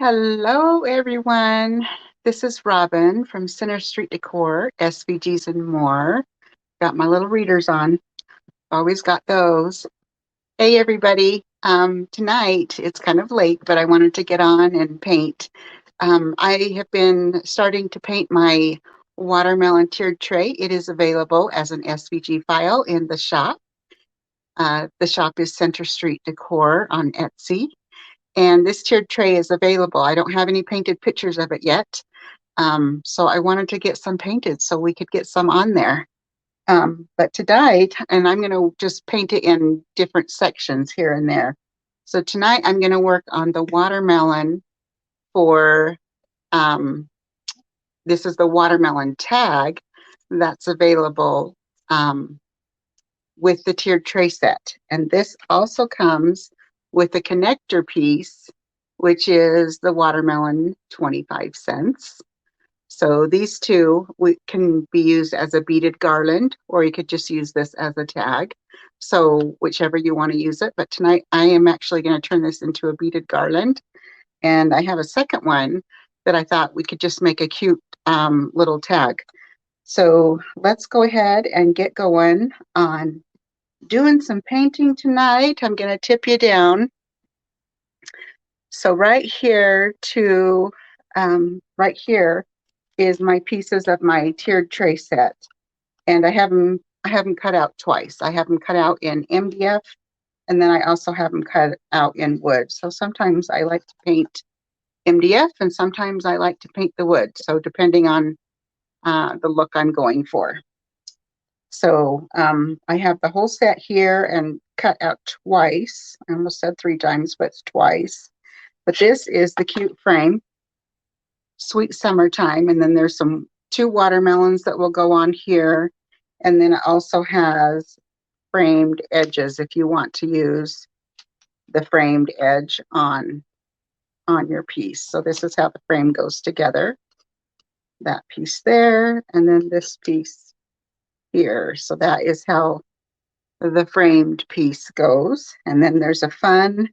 Hello, everyone. This is Robin from Center Street Decor, SVGs and more. Got my little readers on. Always got those. Hey, everybody. Tonight, it's kind of late, but I wanted to get on and paint. I have been starting to paint my watermelon tiered tray. It is available as an SVG file in the shop. The shop is Center Street Decor on Etsy. And this tiered tray is available. I don't have any painted pictures of it yet. So I wanted to get some painted so we could get some on there. But tonight, and I'm going to just paint it in different sections here and there. So tonight I'm going to work on the watermelon for, this is the watermelon tag that's available with the tiered tray set. And this also comes with a connector piece, which is the watermelon 25 cents. So these two can be used as a beaded garland, or you could just use this as a tag. So whichever you want to use it. But tonight I am actually going to turn this into a beaded garland. And I have a second one that I thought we could just make a cute little tag. So let's go ahead and get going on doing some painting tonight. I'm going to tip you down. So right here right here is my pieces of my tiered tray set. And I have them cut out twice. I have them cut out in MDF, and then I also have them cut out in wood. So sometimes I like to paint MDF, and sometimes I like to paint the wood. So depending on the look I'm going for. So I have the whole set here and cut out twice. I almost said 3 times, but it's twice. But this is the cute frame, Sweet Summertime. And then there's 2 watermelons that will go on here. And then it also has framed edges if you want to use the framed edge on your piece. So this is how the frame goes together. That piece there, and then this piece here. So that is how the framed piece goes. And then there's a fun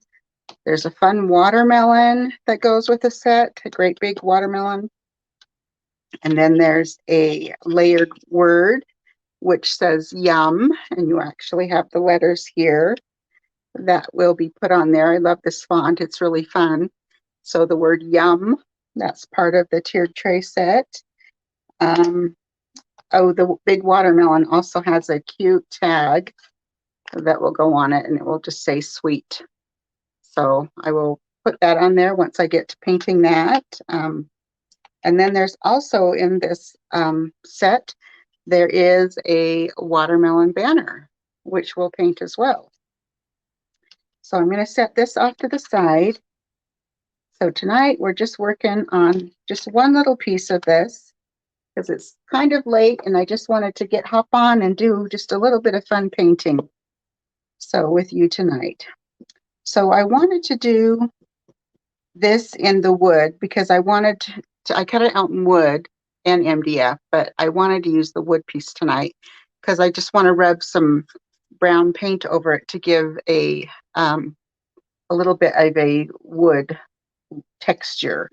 watermelon that goes with the set, a great big watermelon. And then there's a layered word which says yum, and you actually have the letters here that will be put on there. I love this font, it's really fun. So the word yum, that's part of the tiered tray set. Oh, the big watermelon also has a cute tag that will go on it, and it will just say sweet. So I will put that on there once I get to painting that. And then there's also in this set, there is a watermelon banner, which we'll paint as well. So I'm going to set this off to the side. So tonight we're just working on just one little piece of this, because it's kind of late and I just wanted to hop on and do just a little bit of fun painting. So with you tonight. So I wanted to do this in the wood because I wanted I cut it out in wood and MDF, but I wanted to use the wood piece tonight because I just want to rub some brown paint over it to give a little bit of a wood texture,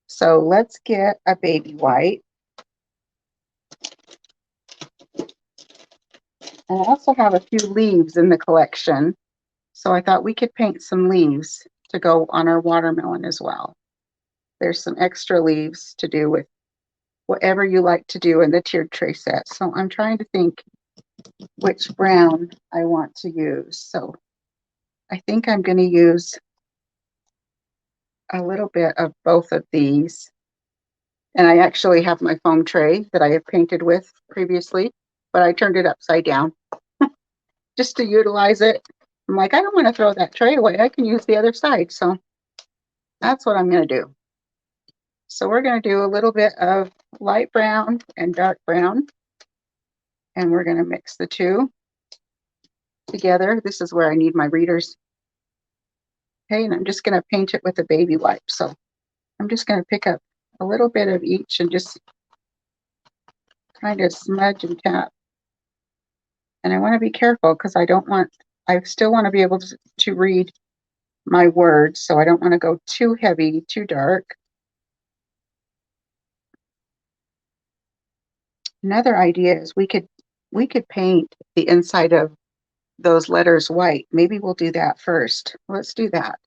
So let's get a baby white. And I also have a few leaves in the collection. So I thought we could paint some leaves to go on our watermelon as well. There's some extra leaves to do with whatever you like to do in the tiered tray set. So I'm trying to think which brown I want to use. So I think I'm going to use a little bit of both of these. And I actually have my foam tray that I have painted with previously, but I turned it upside down just to utilize it. I'm like, I don't want to throw that tray away. I can use the other side. So that's what I'm going to do. So we're going to do a little bit of light brown and dark brown. And we're going to mix the two together. This is where I need my readers. Okay, and I'm just going to paint it with a baby wipe. So I'm just going to pick up a little bit of each and just kind of smudge and tap. And I want to be careful because I still want to be able to read my words, so I don't want to go too heavy, too dark. Another idea is we could paint the inside of those letters white. Maybe we'll do that first. Let's do that.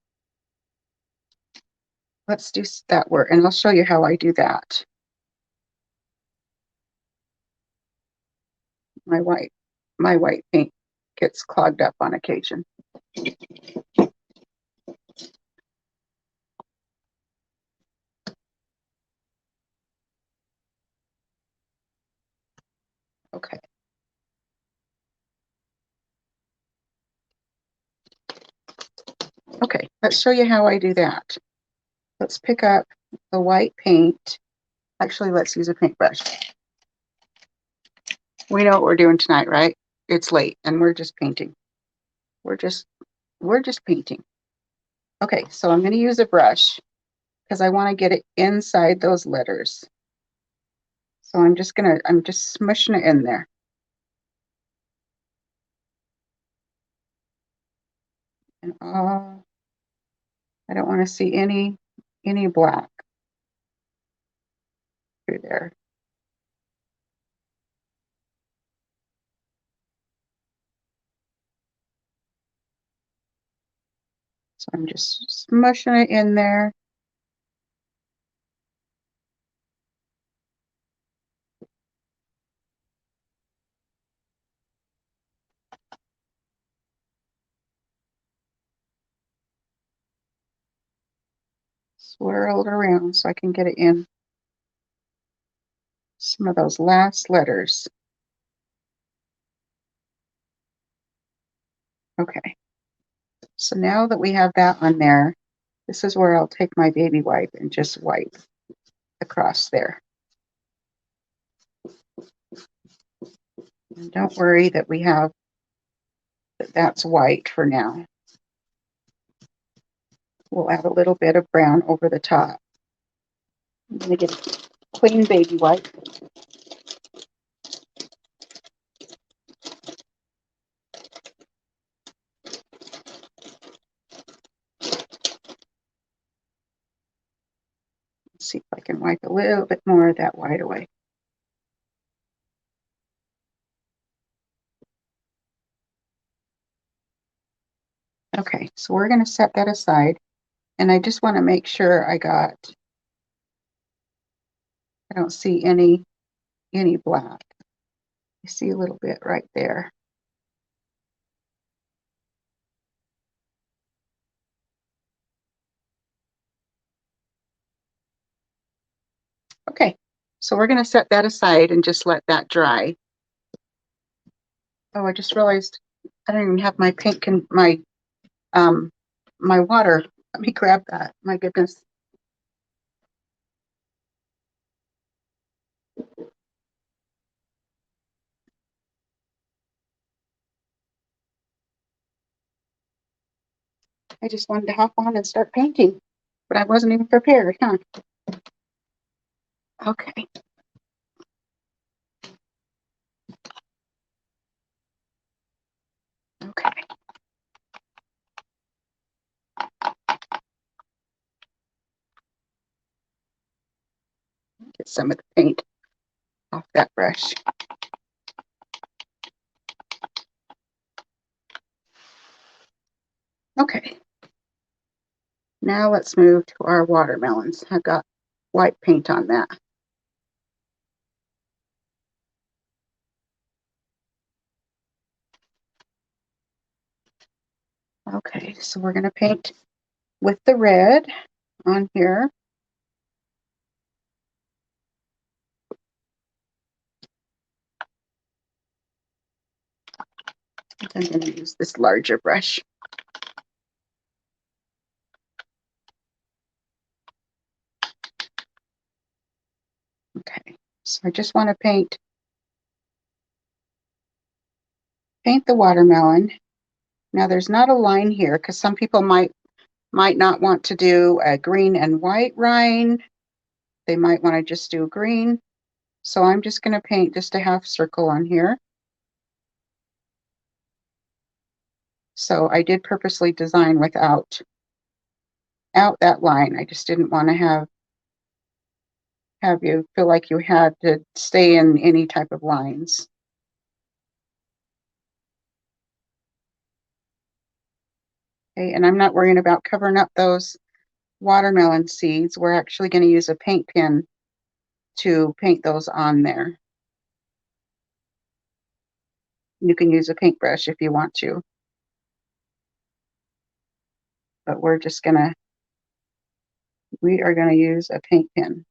Let's do that work, and I'll show you how I do that. My white paint gets clogged up on occasion. Okay. Okay, let's show you how I do that. Let's pick up the white paint. Actually, let's use a paintbrush. We know what we're doing tonight, right? It's late and we're just painting. We're just painting. Okay, so I'm going to use a brush because I want to get it inside those letters. So I'm just smushing it in there. And I don't want to see any black through there. So I'm just smushing it in there. Swirl it around so I can get it in some of those last letters. Okay. So now that we have that on there, this is where I'll take my baby wipe and just wipe across there. And don't worry that that's white for now. We'll add a little bit of brown over the top. I'm going to get a clean baby wipe. See if I can wipe a little bit more of that white away. Okay, so we're going to set that aside. And I just want to make sure I don't see any black. You see a little bit right there. Okay, so we're going to set that aside and just let that dry. Oh, I just realized I don't even have my paint my water. Let me grab that. My goodness. I just wanted to hop on and start painting, but I wasn't even prepared, huh? Okay. Okay. Get some of the paint off that brush. Okay. Now let's move to our watermelons. I've got white paint on that. Okay, so we're going to paint with the red on here. I'm going to use this larger brush. Okay, so I just want to paint the watermelon. Now there's not a line here because some people might not want to do a green and white rind. They might want to just do green. So I'm just going to paint just a half circle on here. So I did purposely design without out that line. I just didn't want to have you feel like you had to stay in any type of lines. Okay, and I'm not worrying about covering up those watermelon seeds. We're actually going to use a paint pen to paint those on there. You can use a paintbrush if you want to. But we are going to use a paint pen.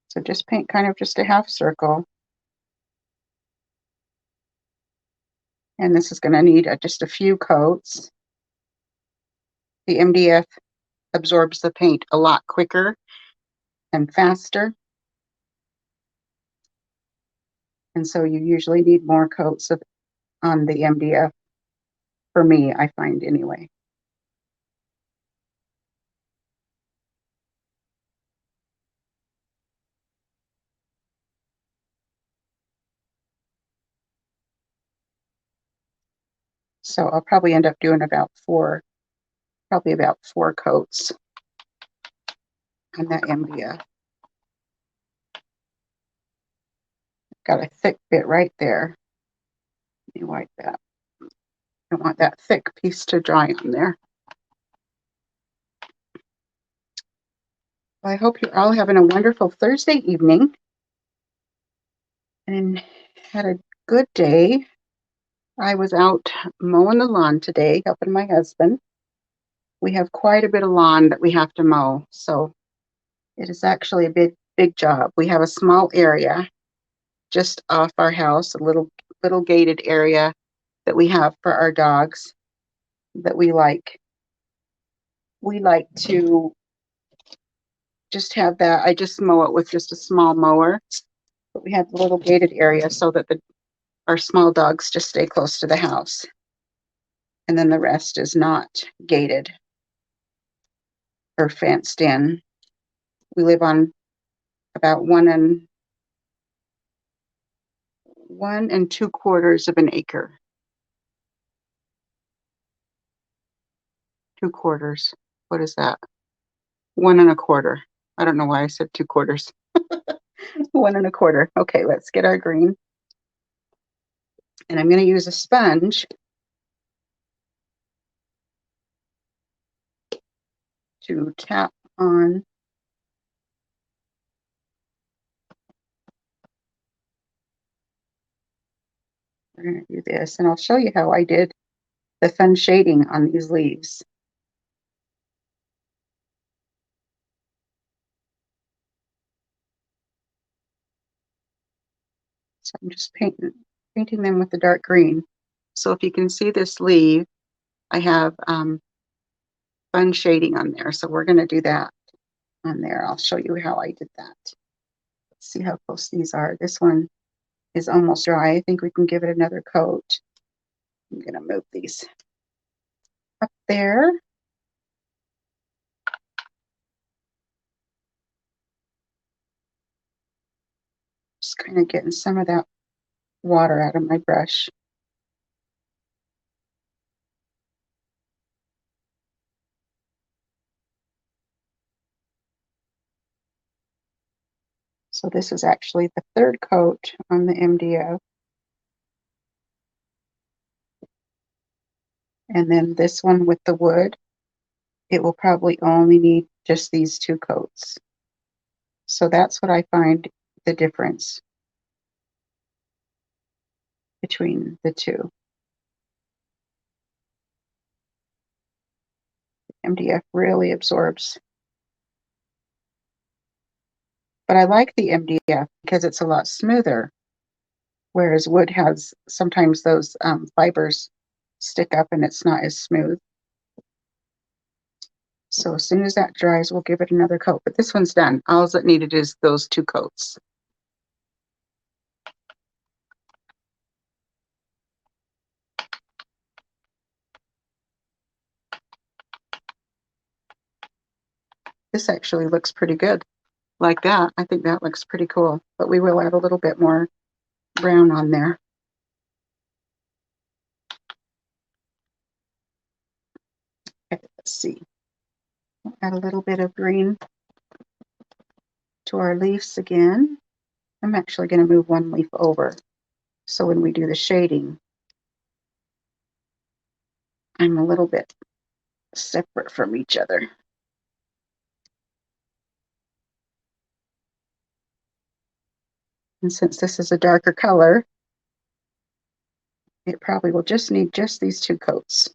So just paint kind of just a half circle. And this is going to need just a few coats. The MDF absorbs the paint a lot quicker and faster. And so you usually need more coats on the MDF. For me, I find anyway. So I'll probably end up doing about four coats on that MDF. Got a thick bit right there. Let me wipe that. I want that thick piece to dry on there. Well, I hope you're all having a wonderful Thursday evening and had a good day. I was out mowing the lawn today, helping my husband. We have quite a bit of lawn that we have to mow, so it is actually a big job. We have a small area just off our house, a little gated area that we have for our dogs that we like. We like to just have that. I just mow it with just a small mower, but we have a little gated area so that our small dogs just stay close to the house. And then the rest is not gated or fenced in. We live on about 1 2/4 of an acre. 2/4. What is that? 1 1/4. I don't know why I said 2/4. 1 1/4. Okay, let's get our green. And I'm going to use a sponge to tap on. We're going to do this, and I'll show you how I did the fun shading on these leaves. So I'm just painting them with the dark green. So if you can see this leaf, I have fun shading on there. So we're going to do that on there. I'll show you how I did that. Let's see how close these are. This one is almost dry. I think we can give it another coat. I'm going to move these up there. Just kind of getting some of that water out of my brush. So this is actually the third coat on the MDF. And then this one with the wood, it will probably only need just these 2 coats. So that's what I find the difference between the two. MDF really absorbs. But I like the MDF because it's a lot smoother, whereas wood has sometimes those fibers stick up and it's not as smooth. So as soon as that dries, we'll give it another coat. But this one's done. All it needed is those 2 coats. This actually looks pretty good. Like that, I think that looks pretty cool. But we will add a little bit more brown on there. Okay, let's see. We'll add a little bit of green to our leaves again. I'm actually going to move one leaf over. So when we do the shading, I'm a little bit separate from each other. And since this is a darker color, it probably will just need just these 2 coats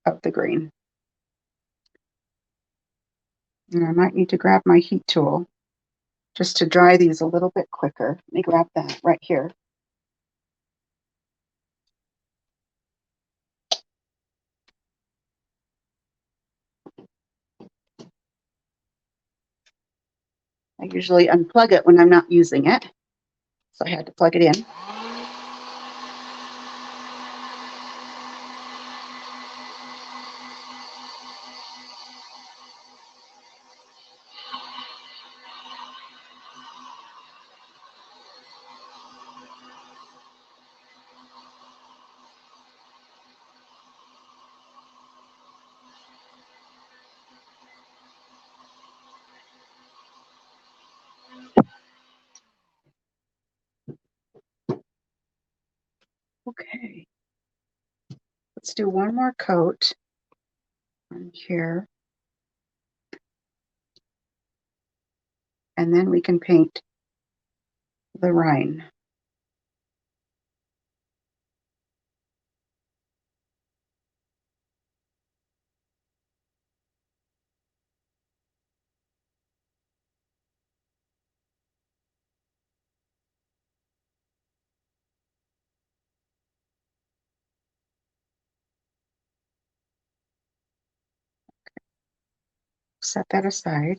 of the green. And I might need to grab my heat tool just to dry these a little bit quicker. Let me grab that right here. I usually unplug it when I'm not using it, so I had to plug it in. Okay, let's do one more coat on here, and then we can paint the rind. Set that aside.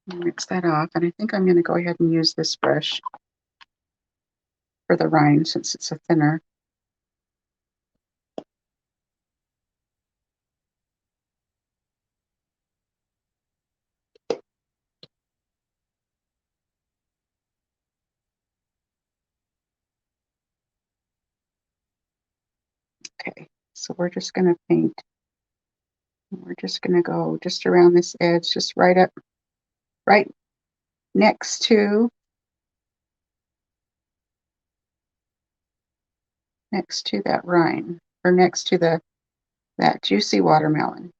Mix that off, and I think I'm going to go ahead and use this brush for the rind since it's a thinner. Okay, so we're just going to paint. We're just going to go just around this edge, just right up, right next to that rind, or next to that juicy watermelon.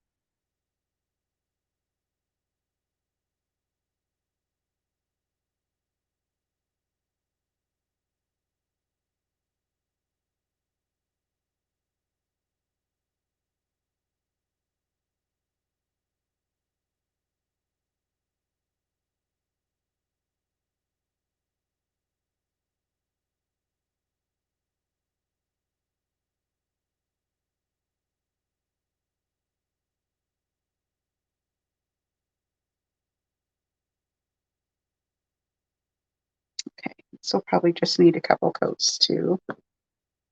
Okay, so probably just need a couple coats too.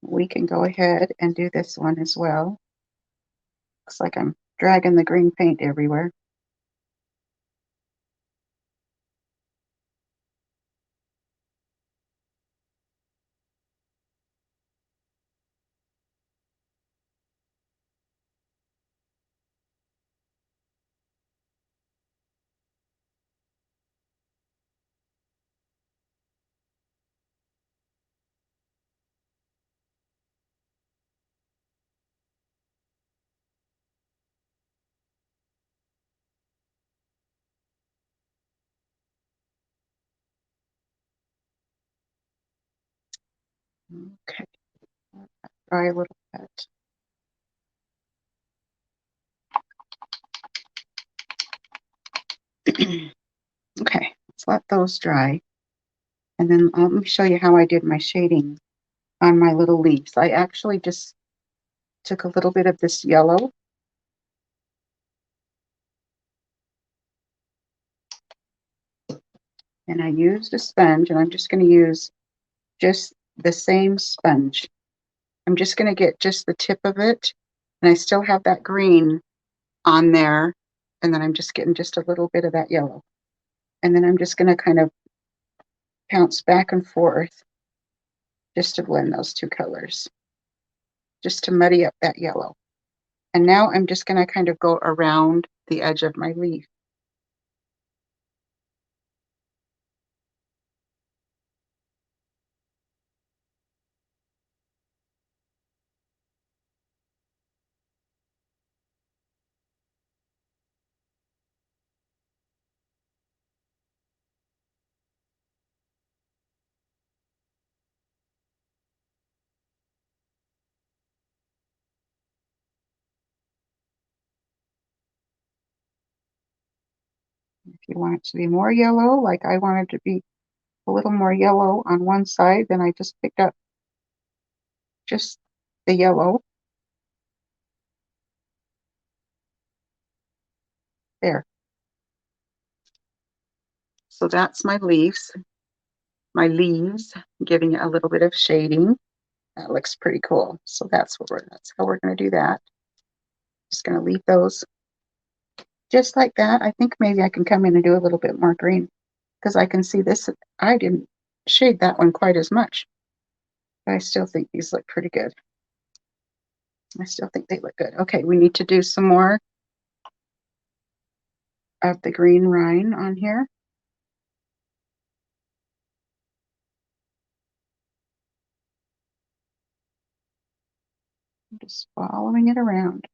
We can go ahead and do this one as well. Looks like I'm dragging the green paint everywhere. Okay, try a little bit. Okay, let's let those dry. And then let me show you how I did my shading on my little leaves. I actually just took a little bit of this yellow and I used a sponge, and I'm just going to use just the same sponge. I'm just going to get just the tip of it, and I still have that green on there, and then I'm just getting just a little bit of that yellow. And then I'm just going to kind of bounce back and forth just to blend those two colors, just to muddy up that yellow. And now I'm just going to kind of go around the edge of my leaf. If you want it to be more yellow, like I wanted to be a little more yellow on one side, then I just picked up just the yellow. There. So that's my leaves, giving it a little bit of shading. That looks pretty cool. So that's how we're going to do that. Just going to leave those just like that. I think maybe I can come in and do a little bit more green because I can see this. I didn't shade that one quite as much, but I still think these look pretty good. I still think they look good. Okay, we need to do some more of the green rind on here. I'm just following it around.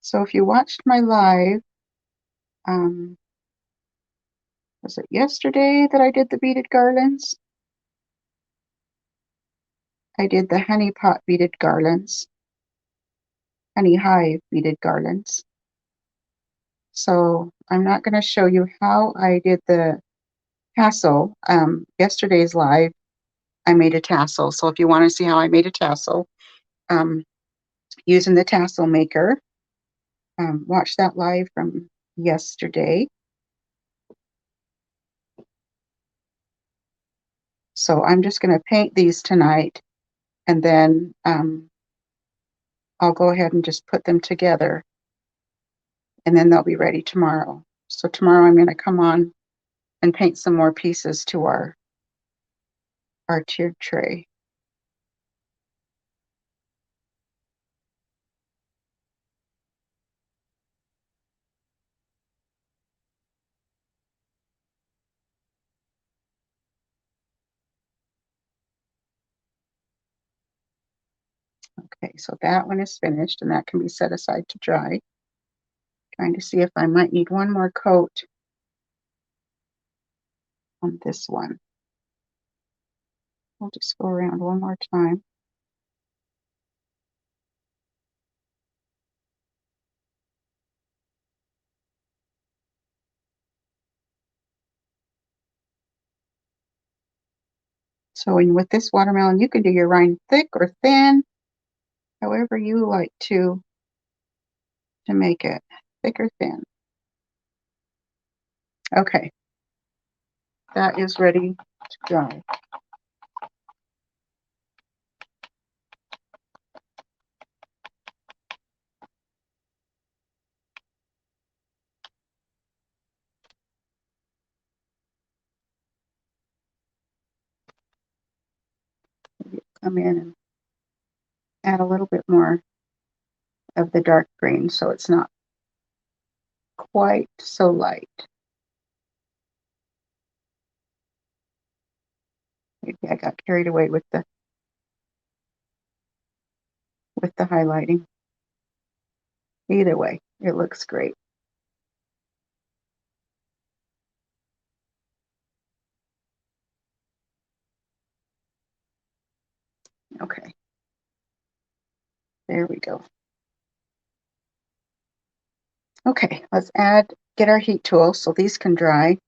So if you watched my live, was it yesterday that I did the beaded garlands? I did the honey pot beaded garlands, honey hive beaded garlands. So I'm not going to show you how I did the tassel. Yesterday's live, I made a tassel. So if you want to see how I made a tassel, using the tassel maker, watch that live from yesterday. So I'm just going to paint these tonight, and then I'll go ahead and just put them together, and then they'll be ready tomorrow. So tomorrow I'm going to come on and paint some more pieces to our tiered tray. Okay, so that one is finished, and that can be set aside to dry. Trying to see if I might need one more coat on this one. We'll just go around one more time. So with this watermelon, you can do your rind thick or thin, however you like to make it, thick or thin. Okay, that is ready to dry. Maybe come in and add a little bit more of the dark green so it's not quite so light. Maybe I got carried away with the highlighting. Either way, it looks great. Okay, there we go. Okay, let's get our heat tool so these can dry.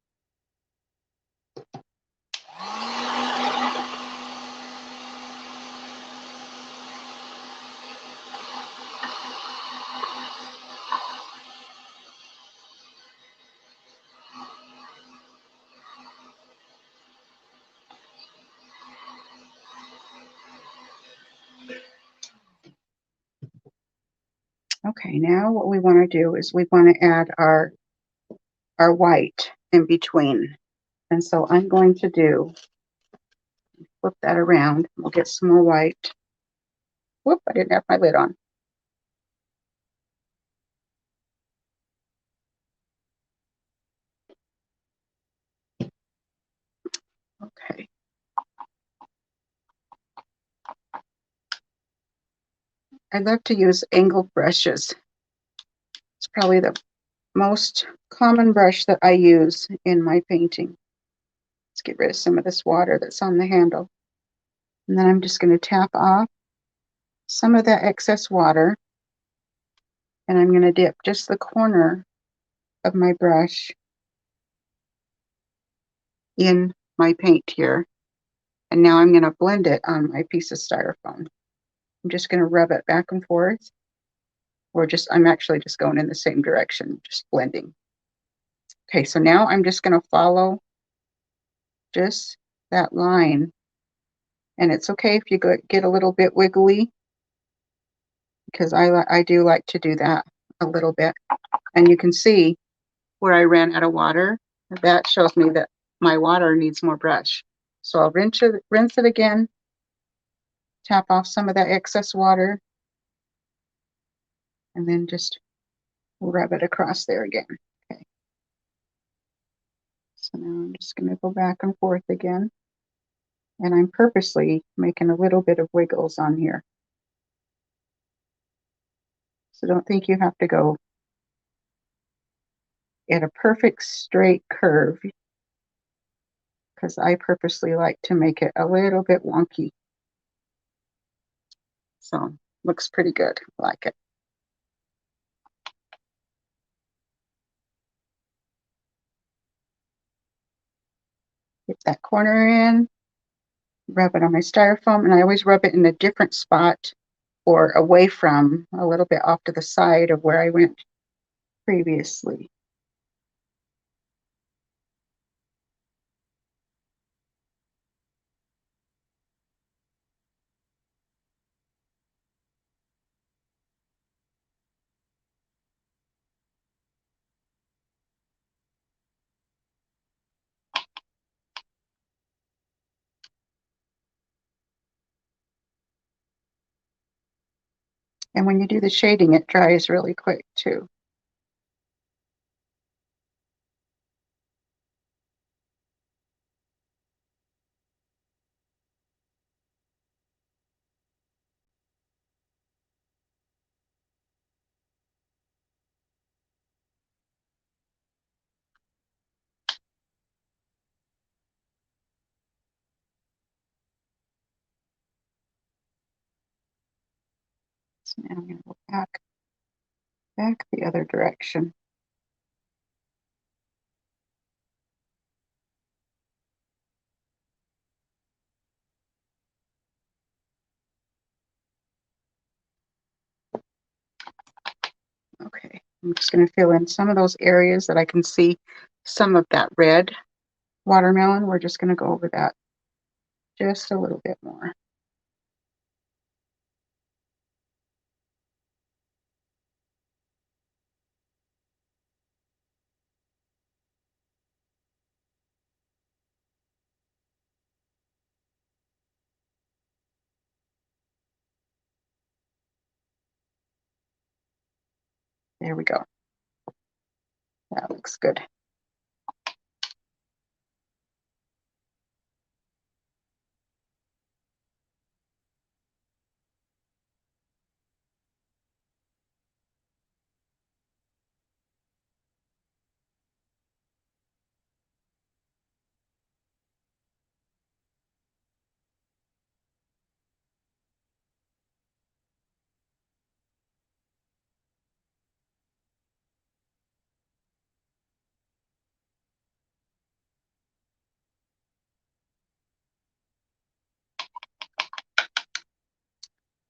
Okay, now what we want to do is we want to add our white in between. And so I'm going to flip that around. We'll get some more white. Whoop, I didn't have my lid on. Okay. I love to use angled brushes. It's probably the most common brush that I use in my painting. Let's get rid of some of this water that's on the handle. And then I'm just going to tap off some of that excess water. And I'm going to dip just the corner of my brush in my paint here. And now I'm going to blend it on my piece of styrofoam. I'm just going to rub it back and forth. I'm actually just going in the same direction, just blending. Okay, so now I'm just going to follow just that line. And it's okay if you get a little bit wiggly, because I do like to do that a little bit. And you can see where I ran out of water. That shows me that my water needs more brush. So I'll rinse it again, tap off some of that excess water, and then just rub it across there again. Okay. So now I'm just going to go back and forth again. And I'm purposely making a little bit of wiggles on here. So don't think you have to go at a perfect straight curve, because I purposely like to make it a little bit wonky. So looks pretty good. I like it. Get that corner in, rub it on my styrofoam, and I always rub it in a different spot or away from, a little bit off to the side of where I went previously. And when you do the shading, it dries really quick too. So now I'm going to go back the other direction. Okay, I'm just going to fill in some of those areas that I can see some of that red watermelon. We're just going to go over that just a little bit more. There we go. That looks good.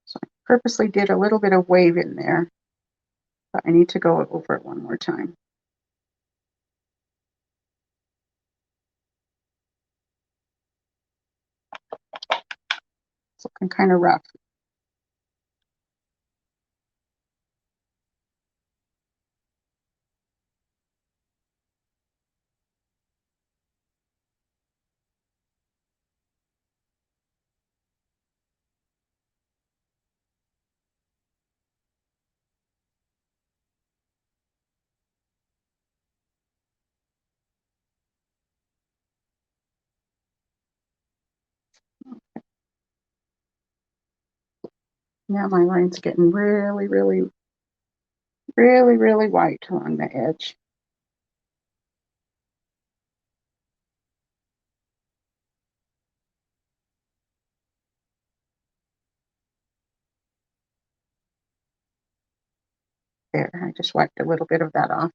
So I purposely did a little bit of wave in there, but I need to go over it one more time. It's looking kind of rough. Now my line's getting really, really, really, really white along the edge. There, I just wiped a little bit of that off,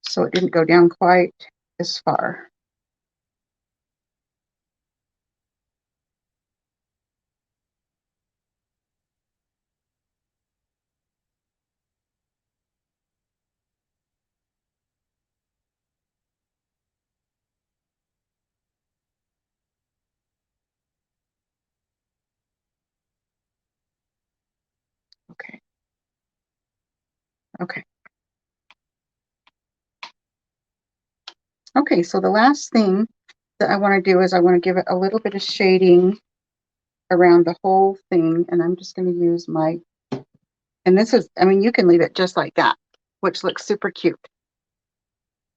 so it didn't go down quite as far. Okay. Okay. Okay, so the last thing that I want to do is I want to give it a little bit of shading around the whole thing, and I'm just going to use my, and this is, I mean, you can leave it just like that, which looks super cute.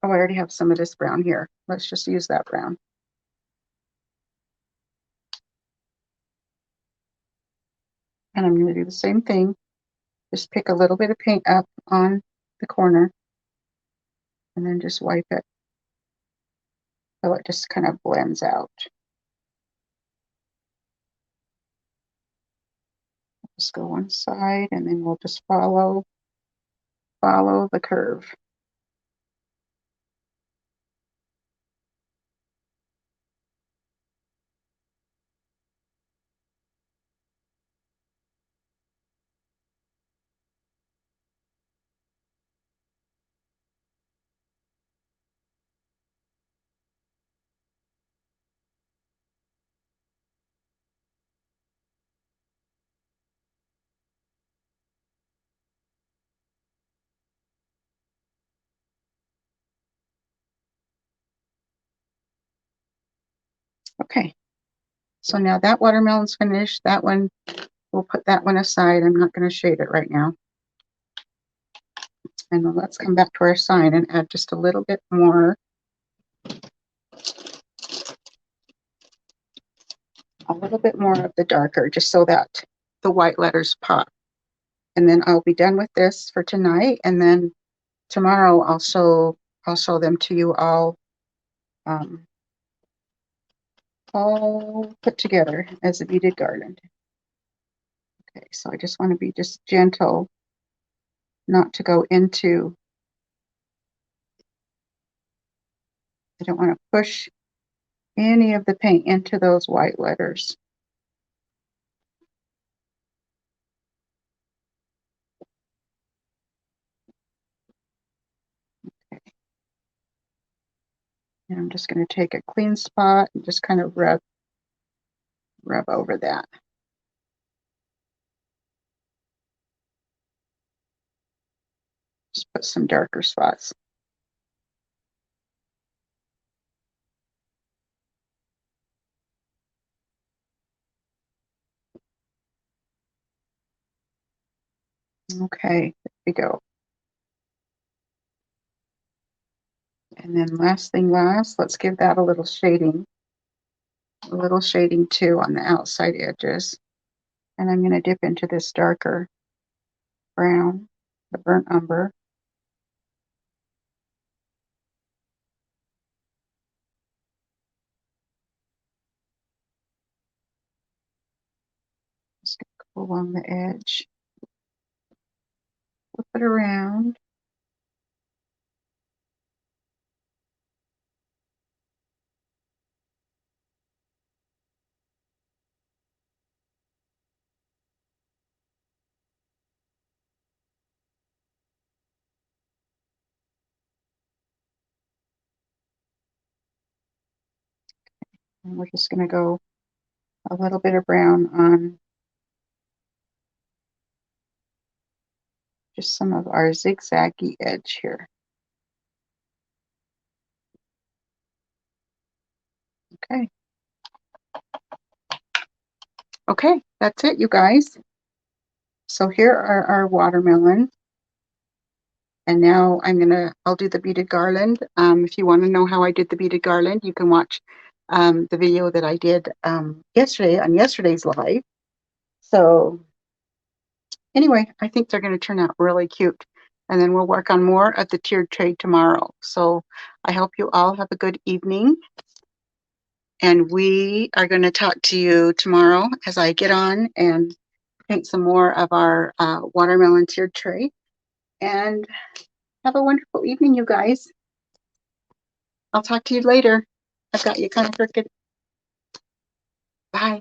Oh, I already have some of this brown here. Let's just use that brown. And I'm going to do the same thing. Just pick a little bit of paint up on the corner and then just wipe it so it just kind of blends out. Just go one side and then we'll just follow the curve. Okay, so now that watermelon's finished. That one, we'll put that one aside. I'm not going to shade it right now. And then let's come back to our sign and add just a little bit more. A little bit more of the darker, just so that the white letters pop. And then I'll be done with this for tonight. And then tomorrow I'll show them to you all put together as a beaded garland. Okay, so I just want to be just gentle, not to go into, I don't want to push any of the paint into those white letters. Okay. And I'm just going to take a clean spot and just kind of rub over that. Just put some darker spots. Okay, there we go. And then last thing last, let's give that a little shading too on the outside edges. And I'm going to dip into this darker brown, the burnt umber. Just going to go along the edge, flip it around. And we're just going to go a little bit of brown on just some of our zigzaggy edge here. Okay. Okay, that's it, you guys. So here are our watermelon. And now I'll do the beaded garland. If you want to know how I did the beaded garland, you can watch the video that I did yesterday on yesterday's live. So Anyway, I think they're going to turn out really cute. And then we'll work on more of the tiered tray tomorrow. So I hope you all have a good evening. And we are going to talk to you tomorrow as I get on and paint some more of our watermelon tiered tray. And have a wonderful evening, you guys. I'll talk to you later. I've got you kind of crooked. Bye.